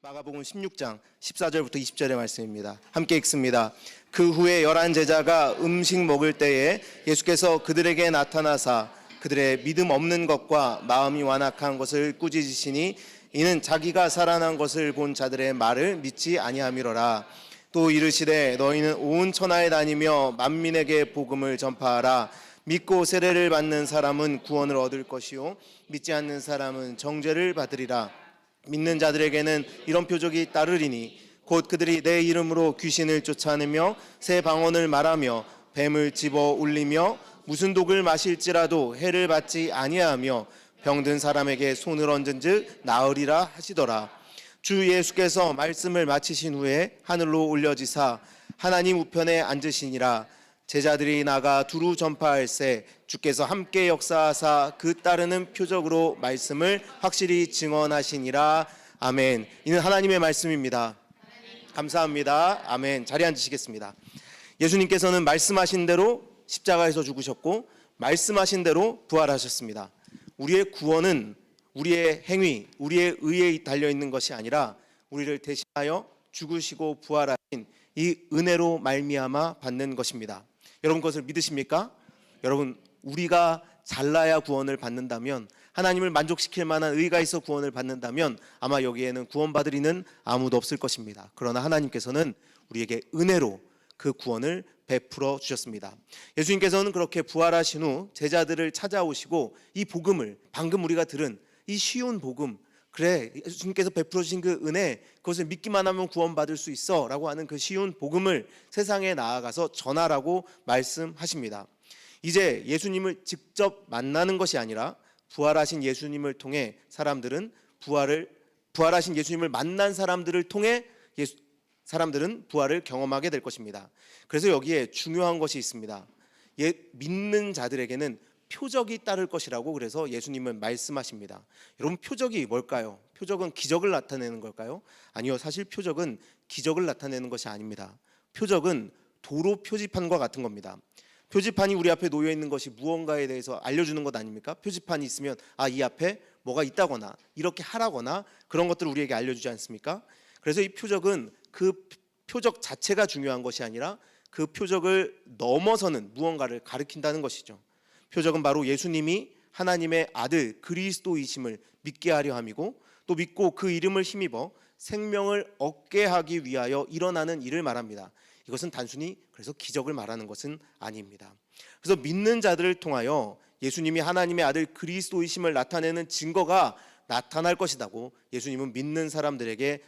마가복음 16장 14절부터 20절의 말씀입니다. 함께 읽습니다. 그 후에 11 제자가 음식 먹을 때에 예수께서 그들에게 나타나사 그들의 믿음 없는 것과 마음이 완악한 것을 꾸짖으시니 이는 자기가 살아난 것을 본 자들의 말을 믿지 아니함이로라. 또 이르시되 너희는 온 천하에 다니며 만민에게 복음을 전파하라. 믿고 세례를 받는 사람은 구원을 얻을 것이요 믿지 않는 사람은 정죄를 받으리라. 믿는 자들에게는 이런 표적이 따르리니 곧 그들이 내 이름으로 귀신을 쫓아내며 새 방언을 말하며 뱀을 집어 울리며 무슨 독을 마실지라도 해를 받지 아니하며 병든 사람에게 손을 얹은즉 나으리라 하시더라. 주 예수께서 말씀을 마치신 후에 하늘로 올려지사 하나님 우편에 앉으시니라. 제자들이 나가 두루 전파할세 주께서 함께 역사하사 그 따르는 표적으로 말씀을 확실히 증언하시니라. 아멘. 이는 하나님의 말씀입니다. 감사합니다. 아멘. 자리에 앉으시겠습니다. 예수님께서는 말씀하신 대로 십자가에서 죽으셨고 말씀하신 대로 부활하셨습니다. 우리의 구원은 우리의 행위, 우리의 의에 달려있는 것이 아니라 우리를 대신하여 죽으시고 부활하신 이 은혜로 말미암아 받는 것입니다. 여러분 그것을 믿으십니까? 여러분 우리가 잘나야 구원을 받는다면, 하나님을 만족시킬 만한 의가 있어 구원을 받는다면 아마 여기에는 구원받을 이는 아무도 없을 것입니다. 그러나 하나님께서는 우리에게 은혜로 그 구원을 베풀어 주셨습니다. 예수님께서는 그렇게 부활하신 후 제자들을 찾아오시고 이 복음을, 방금 우리가 들은 이 쉬운 복음, 그래 예수님께서 베풀어 주신 그 은혜, 그것을 믿기만 하면 구원받을 수 있어 라고 하는 그 쉬운 복음을 세상에 나아가서 전하라고 말씀하십니다. 이제 예수님을 직접 만나는 것이 아니라 부활하신 예수님을 통해 사람들은 부활하신 예수님을 만난 사람들을 통해 사람들은 부활을 경험하게 될 것입니다. 그래서 여기에 중요한 것이 있습니다. 믿는 자들에게는 표적이 따를 것이라고 그래서 예수님은 말씀하십니다. 여러분 표적이 뭘까요? 표적은 기적을 나타내는 걸까요? 아니요, 사실 표적은 기적을 나타내는 것이 아닙니다. 표적은 도로 표지판과 같은 겁니다. 표지판이 우리 앞에 놓여 있는 것이 무언가에 대해서 알려주는 것 아닙니까? 표지판이 있으면 이 앞에 뭐가 있다거나 이렇게 하라거나 그런 것들을 우리에게 알려주지 않습니까? 그래서 이 표적은 그 표적 자체가 중요한 것이 아니라 그 표적을 넘어서는 무언가를 가리킨다는 것이죠. 표적은 바로 예수님이 하나님의 아들 그리스도이심을 믿게 하려 함이고, 또 믿고 그 이름을 힘입어 생명을 얻게 하기 위하여 일어나는 일을 말합니다. 이것은 단순히 그래서 기적을 말하는 것은 아닙니다. 그래서 믿는 자들을 통하여 예수님이 하나님의 아들 그리스도이심을 나타내는 증거가 나타날 것이라고 예수님은 믿는 사람들에게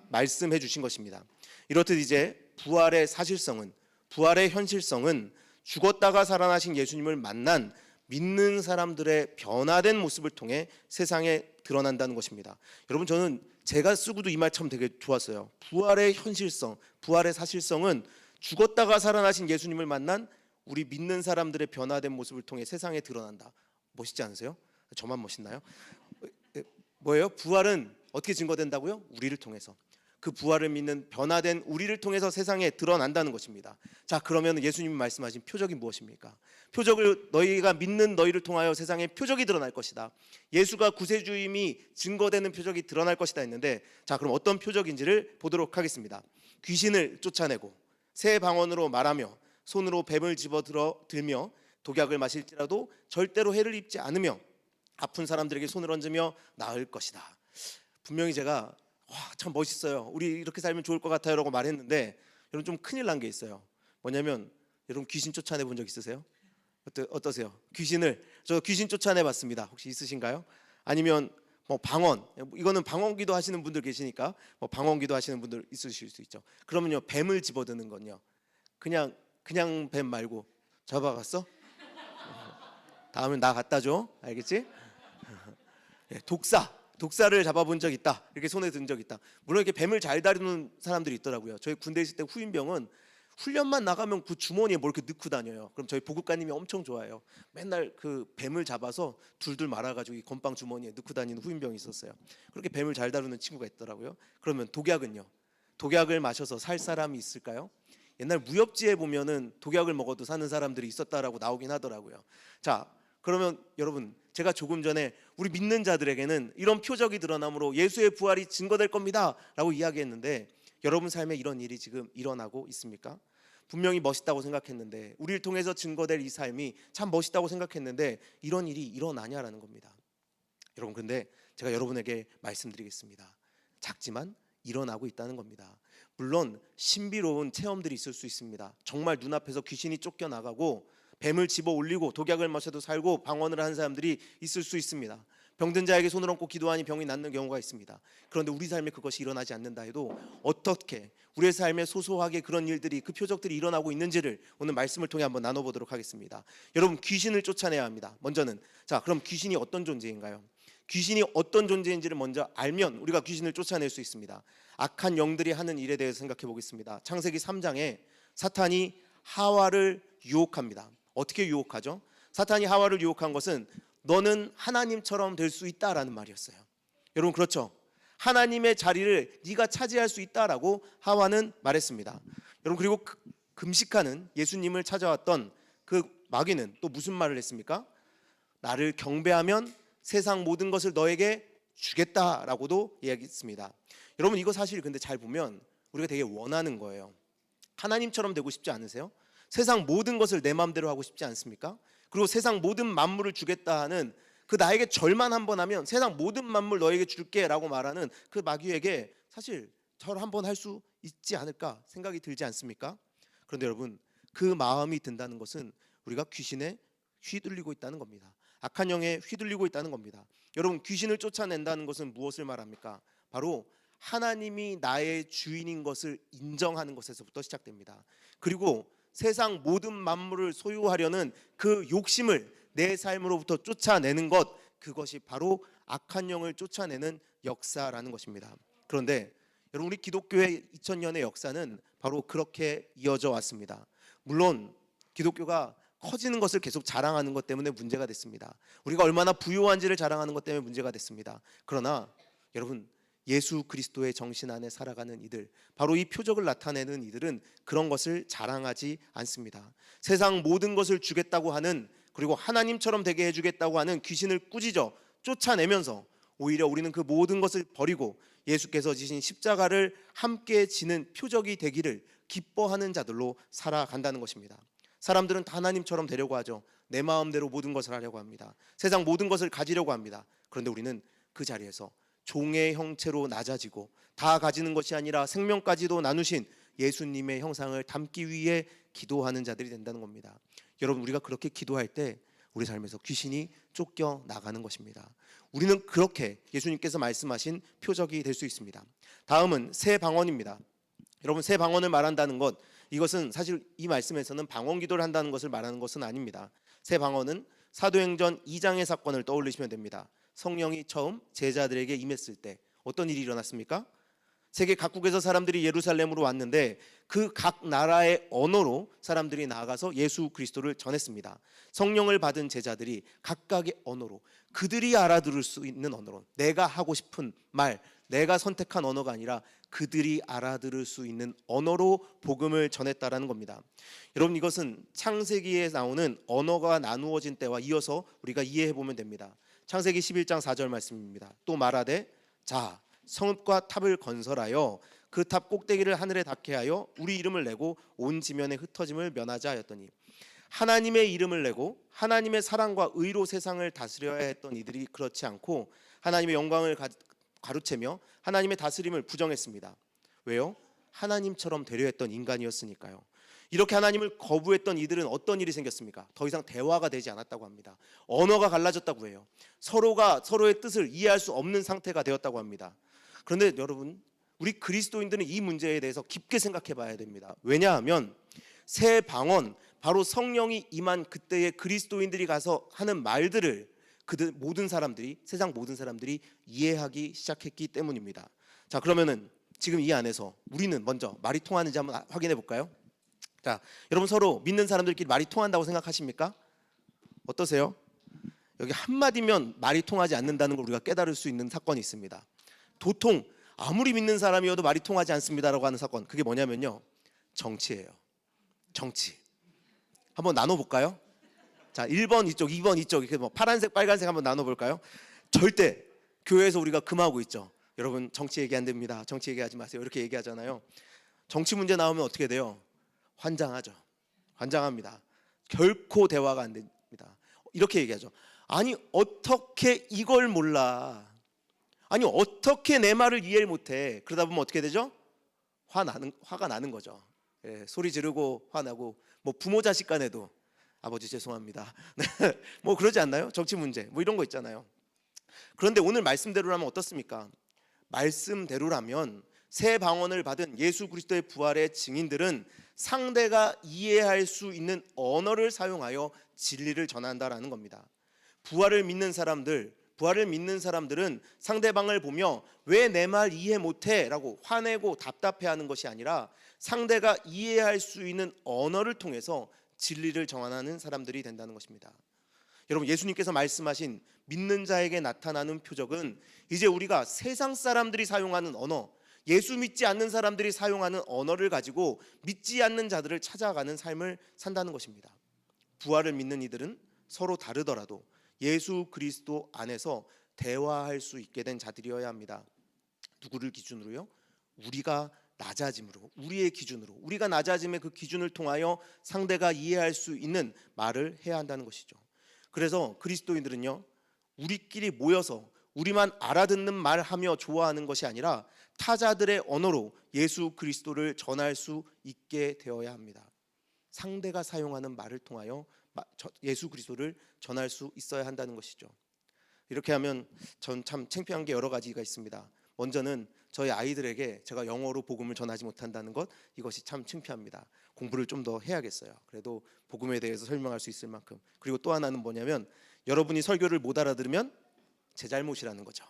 말씀해 주신 것입니다. 이렇듯 이제 부활의 사실성은, 부활의 현실성은 죽었다가 살아나신 예수님을 만난 믿는 사람들의 변화된 모습을 통해 세상에 드러난다는 것입니다. 여러분 저는 제가 쓰고도 이 말 참 되게 좋았어요. 부활의 현실성, 부활의 사실성은 죽었다가 살아나신 예수님을 만난 우리 믿는 사람들의 변화된 모습을 통해 세상에 드러난다. 멋있지 않으세요? 저만 멋있나요? 뭐예요? 부활은 어떻게 증거된다고요? 우리를 통해서. 그 부활을 믿는 변화된 우리를 통해서 세상에 드러난다는 것입니다. 자, 그러면 예수님이 말씀하신 표적이 무엇입니까? 표적을 너희가 믿는 너희를 통하여 세상에 표적이 드러날 것이다. 예수가 구세주임이 증거되는 표적이 드러날 것이다 했는데, 자, 그럼 어떤 표적인지를 보도록 하겠습니다. 귀신을 쫓아내고 새 방언으로 말하며 손으로 뱀을 들며 독약을 마실지라도 절대로 해를 입지 않으며 아픈 사람들에게 손을 얹으며 나을 것이다. 분명히 제가 참 멋있어요, 우리 이렇게 살면 좋을 것 같아요 라고 말했는데, 여러분 좀 큰일 난 게 있어요. 뭐냐면 여러분 귀신 쫓아내 본 적 있으세요? 어떠세요? 저 귀신 쫓아내 봤습니다. 혹시 있으신가요? 아니면 방언, 이거는 방언기도 하시는 분들 계시니까 방언기도 하시는 분들 있으실 수 있죠. 그러면요, 뱀을 집어드는 건요, 그냥 뱀 말고 잡아갔어? 다음엔 나 갖다 줘, 알겠지? 독사를 잡아본 적 있다, 이렇게 손에 든 적 있다. 물론 이렇게 뱀을 잘 다루는 사람들이 있더라고요. 저희 군대 있을 때 후임병은 훈련만 나가면 그 주머니에 뭘 이렇게 넣고 다녀요. 그럼 저희 보급관님이 엄청 좋아해요. 맨날 그 뱀을 잡아서 둘둘 말아가지고 이 건빵 주머니에 넣고 다니는 후임병이 있었어요. 그렇게 뱀을 잘 다루는 친구가 있더라고요. 그러면 독약은요? 독약을 마셔서 살 사람이 있을까요? 옛날 무협지에 보면은 독약을 먹어도 사는 사람들이 있었다라고 나오긴 하더라고요. 자, 그러면 여러분 제가 조금 전에 우리 믿는 자들에게는 이런 표적이 드러남으로 예수의 부활이 증거될 겁니다 라고 이야기했는데, 여러분 삶에 이런 일이 지금 일어나고 있습니까? 분명히 멋있다고 생각했는데, 우리를 통해서 증거될 이 삶이 참 멋있다고 생각했는데 이런 일이 일어나냐라는 겁니다. 여러분, 근데 제가 여러분에게 말씀드리겠습니다. 작지만 일어나고 있다는 겁니다. 물론 신비로운 체험들이 있을 수 있습니다. 정말 눈앞에서 귀신이 쫓겨나가고 뱀을 집어 올리고 독약을 마셔도 살고 방언을 한 사람들이 있을 수 있습니다. 병든 자에게 손을 얹고 기도하니 병이 낫는 경우가 있습니다. 그런데 우리 삶에 그것이 일어나지 않는다 해도 어떻게 우리의 삶에 소소하게 그런 일들이, 그 표적들이 일어나고 있는지를 오늘 말씀을 통해 한번 나눠보도록 하겠습니다. 여러분, 귀신을 쫓아내야 합니다. 먼저는, 자, 그럼 귀신이 어떤 존재인가요? 귀신이 어떤 존재인지를 먼저 알면 우리가 귀신을 쫓아낼 수 있습니다. 악한 영들이 하는 일에 대해서 생각해 보겠습니다. 창세기 3장에 사탄이 하와를 유혹합니다. 어떻게 유혹하죠? 사탄이 하와를 유혹한 것은 너는 하나님처럼 될 수 있다라는 말이었어요. 여러분, 그렇죠? 하나님의 자리를 네가 차지할 수 있다라고 하와는 말했습니다. 여러분, 그리고 금식하는 예수님을 찾아왔던 그 마귀는 또 무슨 말을 했습니까? 나를 경배하면 세상 모든 것을 너에게 주겠다라고도 이야기했습니다. 여러분, 이거 사실 근데 잘 보면 우리가 되게 원하는 거예요. 하나님처럼 되고 싶지 않으세요? 세상 모든 것을 내 마음대로 하고 싶지 않습니까? 그리고 세상 모든 만물을 주겠다 하는 그 나에게 절만 한번 하면 세상 모든 만물 너에게 줄게 라고 말하는 그 마귀에게 사실 절 한번 할 수 있지 않을까 생각이 들지 않습니까? 그런데 여러분, 그 마음이 든다는 것은 우리가 귀신에 휘둘리고 있다는 겁니다. 악한 영에 휘둘리고 있다는 겁니다. 여러분, 귀신을 쫓아낸다는 것은 무엇을 말합니까? 바로 하나님이 나의 주인인 것을 인정하는 것에서부터 시작됩니다. 그리고 세상 모든 만물을 소유하려는 그 욕심을 내 삶으로부터 쫓아내는 것, 그것이 바로 악한 영을 쫓아내는 역사라는 것입니다. 그런데 여러분, 우리 기독교의 2000년의 역사는 바로 그렇게 이어져 왔습니다. 물론 기독교가 커지는 것을 계속 자랑하는 것 때문에 문제가 됐습니다. 우리가 얼마나 부유한지를 자랑하는 것 때문에 문제가 됐습니다. 그러나 여러분, 예수 그리스도의 정신 안에 살아가는 이들, 바로 이 표적을 나타내는 이들은 그런 것을 자랑하지 않습니다. 세상 모든 것을 주겠다고 하는, 그리고 하나님처럼 되게 해주겠다고 하는 귀신을 꾸짖어 쫓아내면서 오히려 우리는 그 모든 것을 버리고 예수께서 지신 십자가를 함께 지는 표적이 되기를 기뻐하는 자들로 살아간다는 것입니다. 사람들은 다 하나님처럼 되려고 하죠. 내 마음대로 모든 것을 하려고 합니다. 세상 모든 것을 가지려고 합니다. 그런데 우리는 그 자리에서 종의 형체로 낮아지고 다 가지는 것이 아니라 생명까지도 나누신 예수님의 형상을 담기 위해 기도하는 자들이 된다는 겁니다. 여러분, 우리가 그렇게 기도할 때 우리 삶에서 귀신이 쫓겨나가는 것입니다. 우리는 그렇게 예수님께서 말씀하신 표적이 될 수 있습니다. 다음은 새 방언입니다. 여러분, 새 방언을 말한다는 것, 이것은 사실 이 말씀에서는 방언 기도를 한다는 것을 말하는 것은 아닙니다. 새 방언은 사도행전 2장의 사건을 떠올리시면 됩니다. 성령이 처음 제자들에게 임했을 때 어떤 일이 일어났습니까? 세계 각국에서 사람들이 예루살렘으로 왔는데 그 각 나라의 언어로 사람들이 나아가서 예수 그리스도를 전했습니다. 성령을 받은 제자들이 각각의 언어로, 그들이 알아들을 수 있는 언어로, 내가 하고 싶은 말, 내가 선택한 언어가 아니라 그들이 알아들을 수 있는 언어로 복음을 전했다라는 겁니다. 여러분, 이것은 창세기에 나오는 언어가 나누어진 때와 이어서 우리가 이해해 보면 됩니다. 창세기 11장 4절 말씀입니다. 또 말하되, 자, 성읍과 탑을 건설하여 그 탑 꼭대기를 하늘에 닿게 하여 우리 이름을 내고 온 지면에 흩어짐을 면하자 하였더니, 하나님의 이름을 내고 하나님의 사랑과 의로 세상을 다스려야 했던 이들이 그렇지 않고 하나님의 영광을 가로채며 하나님의 다스림을 부정했습니다. 왜요? 하나님처럼 되려 했던 인간이었으니까요. 이렇게 하나님을 거부했던 이들은 어떤 일이 생겼습니까? 더 이상 대화가 되지 않았다고 합니다. 언어가 갈라졌다고 해요. 서로가 서로의 뜻을 이해할 수 없는 상태가 되었다고 합니다. 그런데 여러분, 우리 그리스도인들은 이 문제에 대해서 깊게 생각해 봐야 됩니다. 왜냐하면 새 방언, 바로 성령이 임한 그때의 그리스도인들이 가서 하는 말들을 그들 모든 사람들이, 세상 모든 사람들이 이해하기 시작했기 때문입니다. 자, 그러면은 지금 이 안에서 우리는 먼저 말이 통하는지 한번 확인해 볼까요? 자, 여러분, 서로 믿는 사람들끼리 말이 통한다고 생각하십니까? 어떠세요? 여기 한마디면 말이 통하지 않는다는 걸 우리가 깨달을 수 있는 사건이 있습니다. 도통 아무리 믿는 사람이어도 말이 통하지 않습니다라고 하는 사건, 그게 뭐냐면요, 정치예요. 정치. 한번 나눠볼까요? 자, 1번 이쪽, 2번 이쪽, 이렇게 뭐 파란색, 빨간색 한번 나눠볼까요? 절대 교회에서 우리가 금하고 있죠. 여러분 정치 얘기 안 됩니다. 정치 얘기하지 마세요. 이렇게 얘기하잖아요. 정치 문제 나오면 어떻게 돼요? 환장하죠. 환장합니다. 결코 대화가 안 됩니다. 이렇게 얘기하죠. 아니 어떻게 이걸 몰라? 아니 어떻게 내 말을 이해를 못해? 그러다 보면 어떻게 되죠? 화가 나는 거죠. 예, 소리 지르고 화나고, 뭐 부모 자식 간에도 아버지 죄송합니다. 뭐 그러지 않나요? 정치 문제 뭐 이런 거 있잖아요. 그런데 오늘 말씀대로라면 어떻습니까? 말씀대로라면 새 방언을 받은 예수 그리스도의 부활의 증인들은 상대가 이해할 수 있는 언어를 사용하여 진리를 전한다라는 겁니다. 부활을 믿는 사람들은 상대방을 보며 왜 내 말 이해 못해? 라고 화내고 답답해하는 것이 아니라 상대가 이해할 수 있는 언어를 통해서 진리를 전하는 사람들이 된다는 것입니다. 여러분 예수님께서 말씀하신 믿는 자에게 나타나는 표적은 이제 우리가 세상 사람들이 사용하는 언어, 예수 믿지 않는 사람들이 사용하는 언어를 가지고 믿지 않는 자들을 찾아가는 삶을 산다는 것입니다. 부활을 믿는 이들은 서로 다르더라도 예수 그리스도 안에서 대화할 수 있게 된 자들이어야 합니다. 누구를 기준으로요? 우리가 낮아짐으로, 우리의 기준으로, 우리가 낮아짐의 그 기준을 통하여 상대가 이해할 수 있는 말을 해야 한다는 것이죠. 그래서 그리스도인들은요, 우리끼리 모여서 우리만 알아듣는 말하며 좋아하는 것이 아니라 타자들의 언어로 예수 그리스도를 전할 수 있게 되어야 합니다. 상대가 사용하는 말을 통하여 예수 그리스도를 전할 수 있어야 한다는 것이죠. 이렇게 하면 전 참 창피한 게 여러 가지가 있습니다. 먼저는 저희 아이들에게 제가 영어로 복음을 전하지 못한다는 것, 이것이 참 창피합니다. 공부를 좀 더 해야겠어요. 그래도 복음에 대해서 설명할 수 있을 만큼. 그리고 또 하나는 뭐냐면 여러분이 설교를 못 알아들으면 제 잘못이라는 거죠.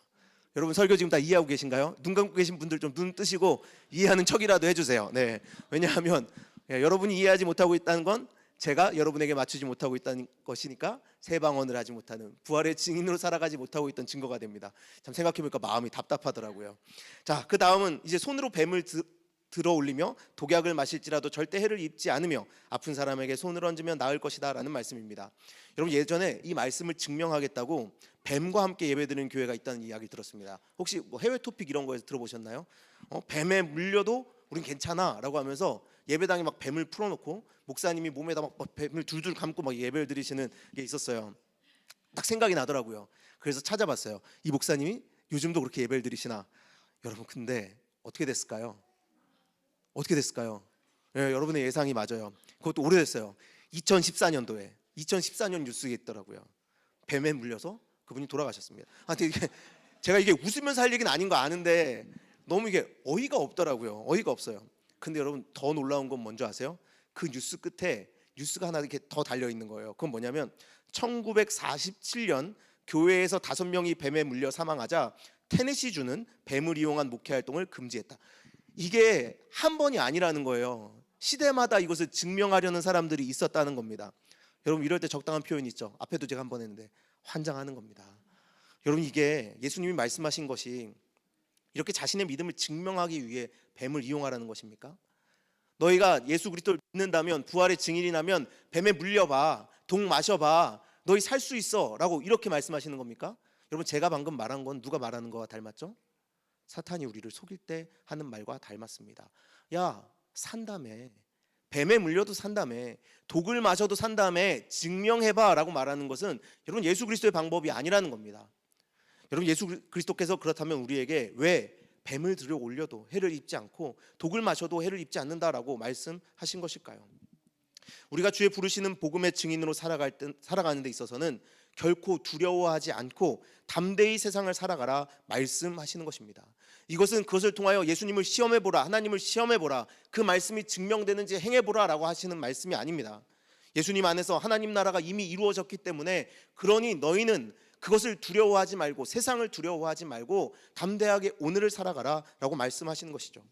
여러분 설교 지금 다 이해하고 계신가요? 눈 감고 계신 분들 좀 눈 뜨시고 이해하는 척이라도 해주세요. 네, 왜냐하면 여러분이 이해하지 못하고 있다는 건 제가 여러분에게 맞추지 못하고 있다는 것이니까 새 방언을 하지 못하는, 부활의 증인으로 살아가지 못하고 있던 증거가 됩니다. 참 생각해보니까 마음이 답답하더라고요. 자, 그 다음은 이제 손으로 뱀을 들어 올리며 독약을 마실지라도 절대 해를 입지 않으며 아픈 사람에게 손을 얹으면 나을 것이다 라는 말씀입니다. 여러분 예전에 이 말씀을 증명하겠다고 뱀과 함께 예배드리는 교회가 있다는 이야기 들었습니다. 혹시 뭐 해외 토픽 이런 거에서 들어보셨나요? 뱀에 물려도 우린 괜찮아 라고 하면서 예배당에 막 뱀을 풀어놓고 목사님이 몸에다 막 뱀을 둘둘 감고 막 예배를 드리시는 게 있었어요. 딱 생각이 나더라고요. 그래서 찾아봤어요. 이 목사님이 요즘도 그렇게 예배를 드리시나? 여러분 근데 어떻게 됐을까요? 예, 여러분의 예상이 맞아요. 그것도 오래됐어요. 2014년 뉴스에 있더라고요. 뱀에 물려서 그분이 돌아가셨습니다. 근데 제가 이게 웃으면서 할 얘기는 아닌 거 아는데 너무 이게 어이가 없더라고요. 어이가 없어요. 근데 여러분 더 놀라운 건 뭔지 아세요? 그 뉴스 끝에 뉴스가 하나 이렇게 더 달려 있는 거예요. 그건 뭐냐면 1947년 교회에서 5명이 뱀에 물려 사망하자 테네시주는 뱀을 이용한 목회 활동을 금지했다. 이게 한 번이 아니라는 거예요. 시대마다 이것을 증명하려는 사람들이 있었다는 겁니다. 여러분 이럴 때 적당한 표현이 있죠. 앞에도 제가 한 번 했는데 환장하는 겁니다. 여러분 이게 예수님이 말씀하신 것이 이렇게 자신의 믿음을 증명하기 위해 뱀을 이용하라는 것입니까? 너희가 예수 그리스도를 믿는다면, 부활의 증인이 나면 뱀에 물려봐, 독 마셔봐, 너희 살 수 있어 라고 이렇게 말씀하시는 겁니까? 여러분 제가 방금 말한 건 누가 말하는 거와 닮았죠? 사탄이 우리를 속일 때 하는 말과 닮았습니다. 야 산다며, 뱀에 물려도 산다며, 독을 마셔도 산다며, 증명해봐 라고 말하는 것은 여러분 예수 그리스도의 방법이 아니라는 겁니다. 여러분 예수 그리스도께서 그렇다면 우리에게 왜 뱀을 들여 올려도 해를 입지 않고 독을 마셔도 해를 입지 않는다라고 말씀하신 것일까요? 우리가 주의 부르시는 복음의 증인으로 살아가는 데 있어서는 결코 두려워하지 않고 담대히 세상을 살아가라 말씀하시는 것입니다. 이것은 그것을 통하여 예수님을 시험해보라, 하나님을 시험해보라, 그 말씀이 증명되는지 행해보라 라고 하시는 말씀이 아닙니다. 예수님 안에서 하나님 나라가 이미 이루어졌기 때문에 그러니 너희는 그것을 두려워하지 말고, 세상을 두려워하지 말고 담대하게 오늘을 살아가라 라고 말씀하시는 것이죠.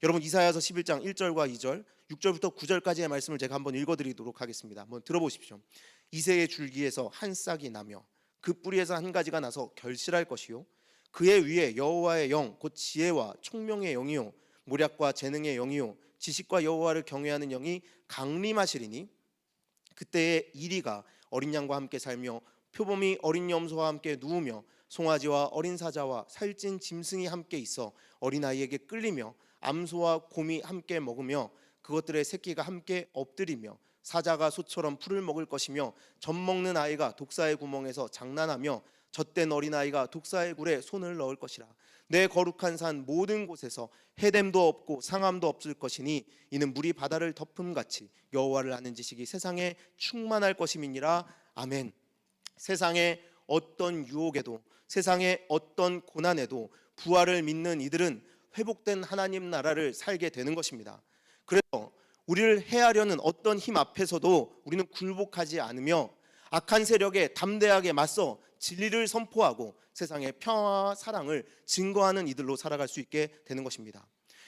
여러분 이사야서 11장 1절과 2절, 6절부터 9절까지의 말씀을 제가 한번 읽어드리도록 하겠습니다. 한번 들어보십시오. 이새의 줄기에서 한 싹이 나며 그 뿌리에서 한 가지가 나서 결실할 것이요, 그의 위에 여호와의 영 곧 지혜와 총명의 영이요 모략과 재능의 영이요 지식과 여호와를 경외하는 영이 강림하시리니 그때에 이리가 어린 양과 함께 살며 표범이 어린 염소와 함께 누우며 송아지와 어린 사자와 살찐 짐승이 함께 있어 어린아이에게 끌리며 암소와 곰이 함께 먹으며 그것들의 새끼가 함께 엎드리며 사자가 소처럼 풀을 먹을 것이며 젖 먹는 아이가 독사의 구멍에서 장난하며 젖된 어린아이가 독사의 굴에 손을 넣을 것이라. 내 거룩한 산 모든 곳에서 해됨도 없고 상함도 없을 것이니 이는 물이 바다를 덮음같이 여호와를 아는 지식이 세상에 충만할 것임이니라. 아멘. 세상의 어떤 유혹에도 세상의 어떤 고난에도 부활을 믿는 이들은 회복된 하나님 나라를 살게 되는 것입니다. 그래서 우리를 해하려는 어떤 힘 앞에서도 우리는 굴복하지 않으며 악한 세력에 담대하게 맞서 진리를 선포하고 세상의 평화와 사랑을 증거하는 이들로 살아갈 수 있게 되는 것입니다.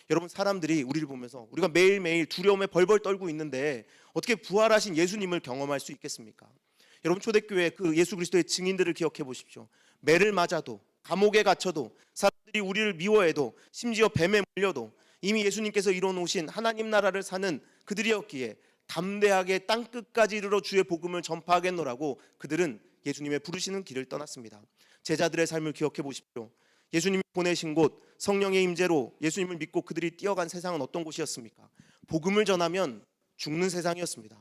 여러분, 사람들이 우리를 보면서 우리가 매일매일 두려움에 벌벌 떨고 있는데 어떻게 부활하신 예수님을 경험할 수 있겠습니까? 여러분, 초대교회 그 예수 그리스도의 증인들을 기억해 보십시오. 매를 맞아도, 감옥에 갇혀도, 사람들이 우리를 미워해도, 심지어 뱀에 물려도 이미 예수님께서 이뤄놓으신 하나님 나라를 사는 그들이었기에 담대하게 땅끝까지 이르러 주의 복음을 전파하겠노라고 그들은 예수님의 부르시는 길을 떠났습니다. 제자들의 삶을 기억해 보십시오. 예수님이 보내신 곳, 성령의 임재로 예수님을 믿고 그들이 뛰어간 세상은 어떤 곳이었습니까? 복음을 전하면 죽는 세상이었습니다.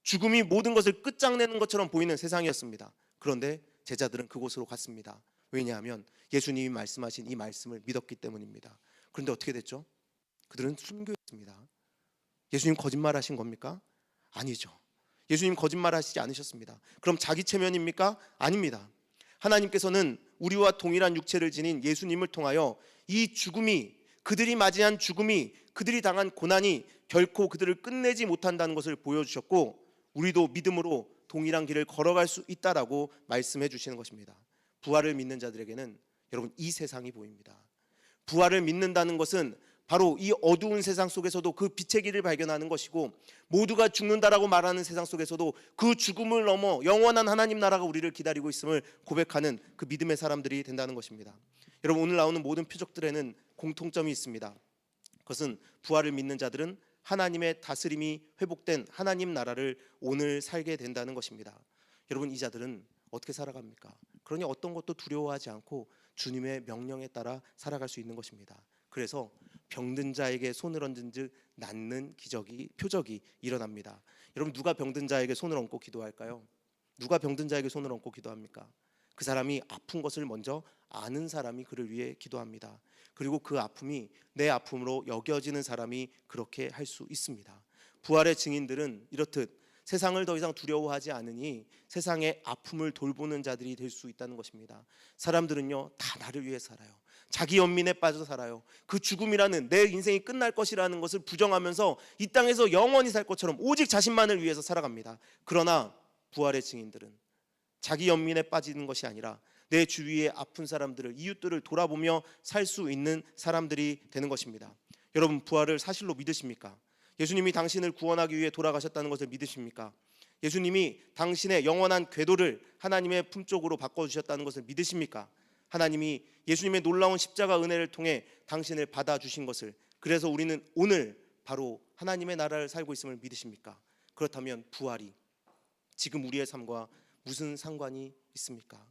죽음이 모든 것을 끝장내는 것처럼 보이는 세상이었습니다. 그런데 제자들은 그곳으로 갔습니다. 왜냐하면 예수님이 말씀하신 이 말씀을 믿었기 때문입니다. 그런데 어떻게 됐죠? 그들은 순교했습니다. 예수님 거짓말하신 겁니까? 아니죠. 예수님 거짓말하시지 않으셨습니다. 그럼 자기 체면입니까? 아닙니다. 하나님께서는 우리와 동일한 육체를 지닌 예수님을 통하여 이 죽음이, 그들이 맞이한 죽음이, 그들이 당한 고난이 결코 그들을 끝내지 못한다는 것을 보여주셨고 우리도 믿음으로 동일한 길을 걸어갈 수 있다라고 말씀해 주시는 것입니다. 부활을 믿는 자들에게는 여러분 이 세상이 보입니다. 부활을 믿는다는 것은 바로 이 어두운 세상 속에서도 그 빛의 길을 발견하는 것이고 모두가 죽는다라고 말하는 세상 속에서도 그 죽음을 넘어 영원한 하나님 나라가 우리를 기다리고 있음을 고백하는 그 믿음의 사람들이 된다는 것입니다. 여러분, 오늘 나오는 모든 표적들에는 공통점이 있습니다. 그것은 부활을 믿는 자들은 하나님의 다스림이 회복된 하나님 나라를 오늘 살게 된다는 것입니다. 여러분, 이 자들은 어떻게 살아갑니까? 그러니 어떤 것도 두려워하지 않고 주님의 명령에 따라 살아갈 수 있는 것입니다. 그래서 병든 자에게 손을 얹은 즉 낫는 표적이 일어납니다. 여러분, 누가 병든 자에게 손을 얹고 기도할까요? 누가 병든 자에게 손을 얹고 기도합니까? 그 사람이 아픈 것을 먼저 아는 사람이 그를 위해 기도합니다. 그리고 그 아픔이 내 아픔으로 여겨지는 사람이 그렇게 할 수 있습니다. 부활의 증인들은 이렇듯 세상을 더 이상 두려워하지 않으니 세상의 아픔을 돌보는 자들이 될 수 있다는 것입니다. 사람들은요, 다 나를 위해 살아요. 자기 연민에 빠져 살아요. 그 죽음이라는 내 인생이 끝날 것이라는 것을 부정하면서 이 땅에서 영원히 살 것처럼 오직 자신만을 위해서 살아갑니다. 그러나 부활의 증인들은 자기 연민에 빠지는 것이 아니라 내 주위의 아픈 사람들을, 이웃들을 돌아보며 살 수 있는 사람들이 되는 것입니다. 여러분, 부활을 사실로 믿으십니까? 예수님이 당신을 구원하기 위해 돌아가셨다는 것을 믿으십니까? 예수님이 당신의 영원한 궤도를 하나님의 품쪽으로 바꿔주셨다는 것을 믿으십니까? 하나님이 예수님의 놀라운 십자가 은혜를 통해 당신을 받아주신 것을, 그래서 우리는 오늘 바로 하나님의 나라를 살고 있음을 믿으십니까? 그렇다면 부활이 지금 우리의 삶과 무슨 상관이 있습니까?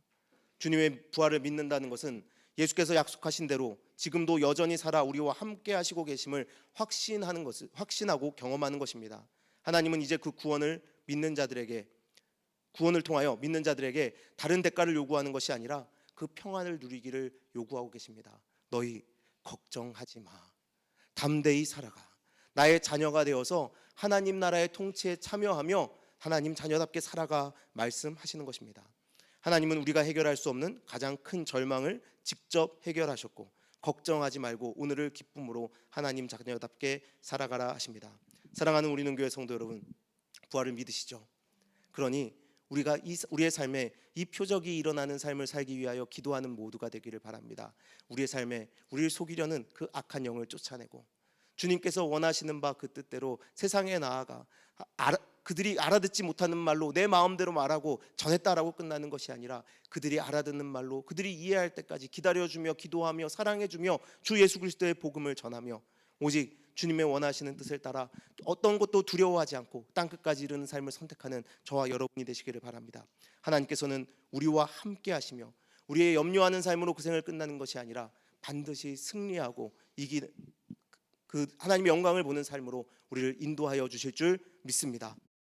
주님의 부활을 믿는다는 것은 예수께서 약속하신 대로 지금도 여전히 살아 우리와 함께 하시고 계심을 확신하고 경험하는 것입니다. 하나님은 이제 그 구원을 통하여 믿는 자들에게 다른 대가를 요구하는 것이 아니라 그 평안을 누리기를 요구하고 계십니다. 너희 걱정하지 마. 담대히 살아가. 나의 자녀가 되어서 하나님 나라의 통치에 참여하며 하나님 자녀답게 살아가 말씀하시는 것입니다. 하나님은 우리가 해결할 수 없는 가장 큰 절망을 직접 해결하셨고 걱정하지 말고 오늘을 기쁨으로 하나님 자녀답게 살아가라 하십니다. 사랑하는 우리 능교회 성도 여러분, 부활을 믿으시죠? 그러니 우리가 우리의 삶에 이 표적이 일어나는 삶을 살기 위하여 기도하는 모두가 되기를 바랍니다. 우리의 삶에 우리를 속이려는 그 악한 영을 쫓아내고 주님께서 원하시는 바 그 뜻대로 세상에 나아가 그들이 알아듣지 못하는 말로 내 마음대로 말하고 전했다라고 끝나는 것이 아니라 그들이 알아듣는 말로 그들이 이해할 때까지 기다려주며 기도하며 사랑해주며 주 예수 그리스도의 복음을 전하며 오직 주님의 원하시는 뜻을 따라 어떤 것도 두려워하지 않고 땅끝까지 이르는 삶을 선택하는 저와 여러분이 되시기를 바랍니다. 하나님께서는 우리와 함께 하시며 우리의 염려하는 삶으로 그 생을 끝나는 것이 아니라 반드시 승리하고 그 하나님의 영광을 보는 삶으로 우리를 인도하여 주실 줄 믿습니다.